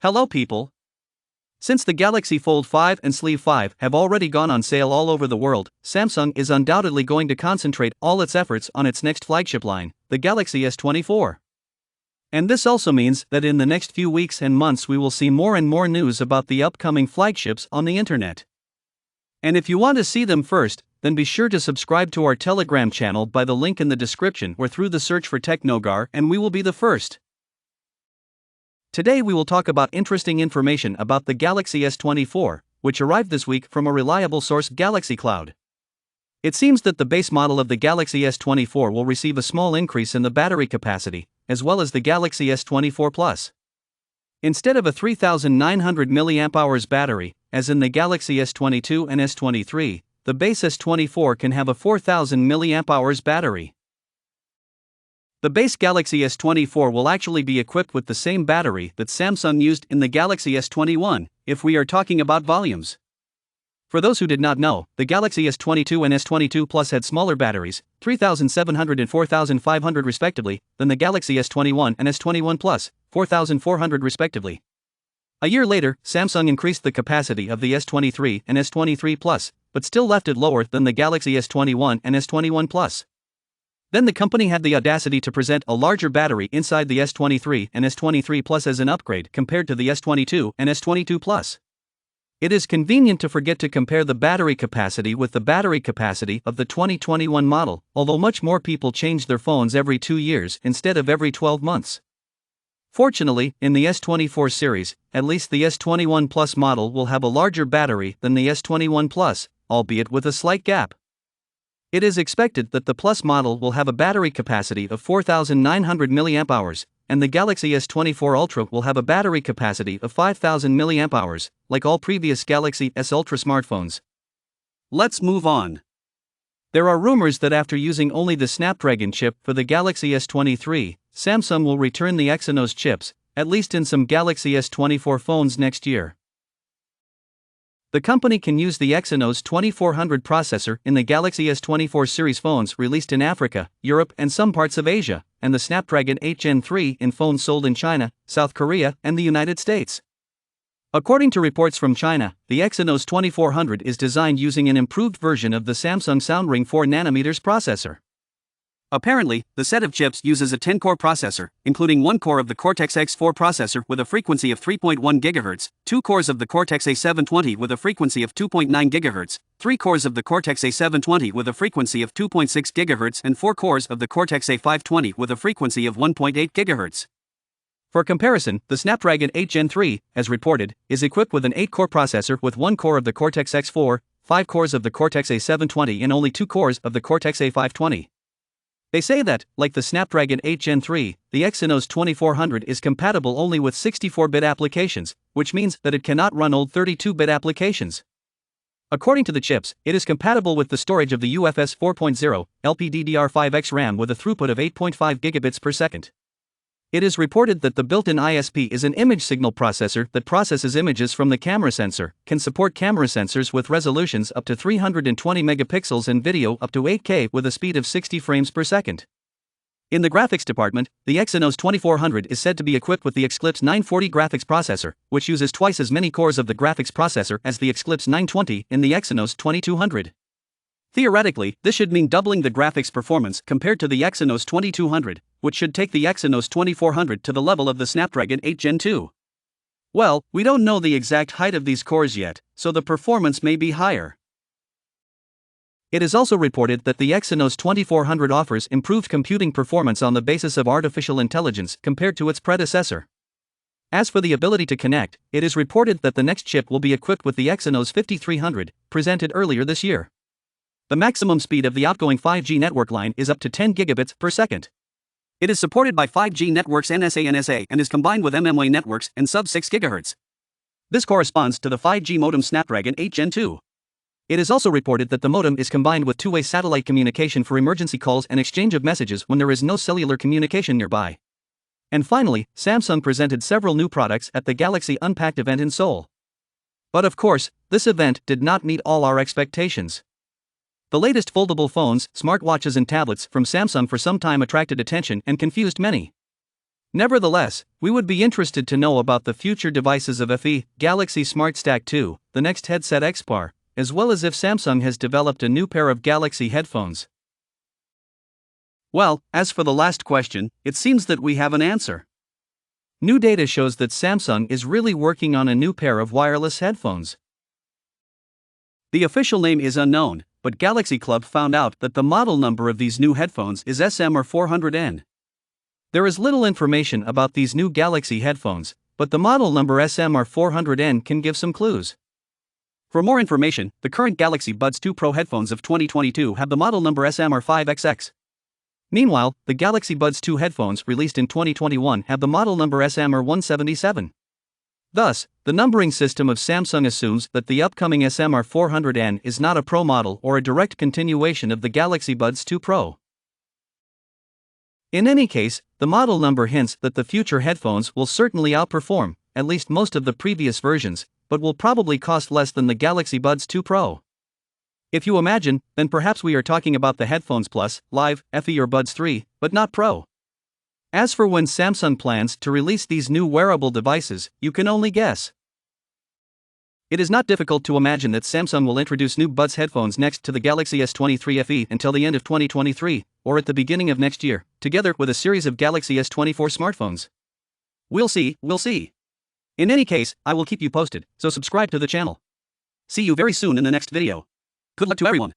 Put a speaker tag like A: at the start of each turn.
A: Hello people! Since the Galaxy Fold 5 and Sleeve 5 have already gone on sale all over the world, Samsung is undoubtedly going to concentrate all its efforts on its next flagship line, the Galaxy S24. And this also means that in the next few weeks and months we will see more and more news about the upcoming flagships on the internet. And if you want to see them first, then be sure to subscribe to our Telegram channel by the link in the description or through the search for Technogar and we will be the first. Today we will talk about interesting information about the Galaxy S24, which arrived this week from a reliable source, Galaxy Cloud. It seems that the base model of the Galaxy S24 will receive a small increase in the battery capacity, as well as the Galaxy S24 Plus. Instead of a 3,900 mAh battery, as in the Galaxy S22 and S23, the base S24 can have a 4,000 mAh battery. The base Galaxy S24 will actually be equipped with the same battery that Samsung used in the Galaxy S21, if we are talking about volumes. For those who did not know, the Galaxy S22 and S22 Plus had smaller batteries, 3,700 and 4,500 respectively, than the Galaxy S21 and S21 Plus, 4,400 respectively. A year later, Samsung increased the capacity of the S23 and S23 Plus, but still left it lower than the Galaxy S21 and S21 Plus. Then the company had the audacity to present a larger battery inside the S23 and S23 Plus as an upgrade compared to the S22 and S22 Plus. It is convenient to forget to compare the battery capacity with the battery capacity of the 2021 model, although much more people change their phones every 2 years instead of every 12 months. Fortunately, in the S24 series, at least the S21 Plus model will have a larger battery than the S21 Plus, albeit with a slight gap. It is expected that the Plus model will have a battery capacity of 4,900 mAh, and the Galaxy S24 Ultra will have a battery capacity of 5,000 mAh, like all previous Galaxy S Ultra smartphones. Let's move on. There are rumors that after using only the Snapdragon chip for the Galaxy S23, Samsung will return the Exynos chips, at least in some Galaxy S24 phones next year. The company can use the Exynos 2400 processor in the Galaxy S24 series phones released in Africa, Europe and some parts of Asia, and the Snapdragon 8 Gen 3 in phones sold in China, South Korea and the United States. According to reports from China, the Exynos 2400 is designed using an improved version of the Samsung Soundring 4nm processor. Apparently, the set of chips uses a 10-core processor, including one core of the Cortex-X4 processor with a frequency of 3.1 GHz, 2 cores of the Cortex-A720 with a frequency of 2.9 GHz, 3 cores of the Cortex-A720 with a frequency of 2.6 GHz and 4 cores of the Cortex-A520 with a frequency of 1.8 GHz. For comparison, the Snapdragon 8 Gen 3, as reported, is equipped with an 8-core processor with 1 core of the Cortex-X4, 5 cores of the Cortex-A720 and only 2 cores of the Cortex-A520. They say that, like the Snapdragon 8 Gen 3, the Exynos 2400 is compatible only with 64-bit applications, which means that it cannot run old 32-bit applications. According to the chips, it is compatible with the storage of the UFS 4.0 LPDDR5X RAM with a throughput of 8.5 gigabits per second. It is reported that the built-in ISP is an image signal processor that processes images from the camera sensor, can support camera sensors with resolutions up to 320 megapixels and video up to 8K with a speed of 60 frames per second. In the graphics department, the Exynos 2400 is said to be equipped with the Xclipse 940 graphics processor, which uses twice as many cores of the graphics processor as the Xclipse 920 in the Exynos 2200. Theoretically, this should mean doubling the graphics performance compared to the Exynos 2200, which should take the Exynos 2400 to the level of the Snapdragon 8 Gen 2. Well, we don't know the exact height of these cores yet, so the performance may be higher. It is also reported that the Exynos 2400 offers improved computing performance on the basis of artificial intelligence compared to its predecessor. As for the ability to connect, it is reported that the next chip will be equipped with the Exynos 5300, presented earlier this year. The maximum speed of the outgoing 5G network line is up to 10 gigabits per second. It is supported by 5G networks NSA and is combined with mmWave networks and sub-6 GHz. This corresponds to the 5G modem Snapdragon 8 Gen 2. It is also reported that the modem is combined with two-way satellite communication for emergency calls and exchange of messages when there is no cellular communication nearby. And finally, Samsung presented several new products at the Galaxy Unpacked event in Seoul. But of course, this event did not meet all our expectations. The latest foldable phones, smartwatches and tablets from Samsung for some time attracted attention and confused many. Nevertheless, we would be interested to know about the future devices of FE, Galaxy Smart Stack 2, the next headset XPAR, as well as if Samsung has developed a new pair of Galaxy headphones. Well, as for the last question, it seems that we have an answer. New data shows that Samsung is really working on a new pair of wireless headphones. The official name is unknown, but Galaxy Club found out that the model number of these new headphones is SM400N. There is little information about these new Galaxy headphones, but the model number SM400N can give some clues. For more information, the current Galaxy Buds 2 Pro headphones of 2022 have the model number SM5XX. Meanwhile, the Galaxy Buds 2 headphones released in 2021 have the model number SM177. Thus, the numbering system of Samsung assumes that the upcoming SM400N is not a Pro model or a direct continuation of the Galaxy Buds 2 Pro. In any case, the model number hints that the future headphones will certainly outperform, at least most of the previous versions, but will probably cost less than the Galaxy Buds 2 Pro. If you imagine, then perhaps we are talking about the Headphones Plus, Live, FE or Buds 3, but not Pro. As for when Samsung plans to release these new wearable devices, you can only guess. It is not difficult to imagine that Samsung will introduce new Buds headphones next to the Galaxy S23 FE until the end of 2023, or at the beginning of next year, together with a series of Galaxy S24 smartphones. We'll see. In any case, I will keep you posted, so subscribe to the channel. See you very soon in the next video. Good luck to everyone.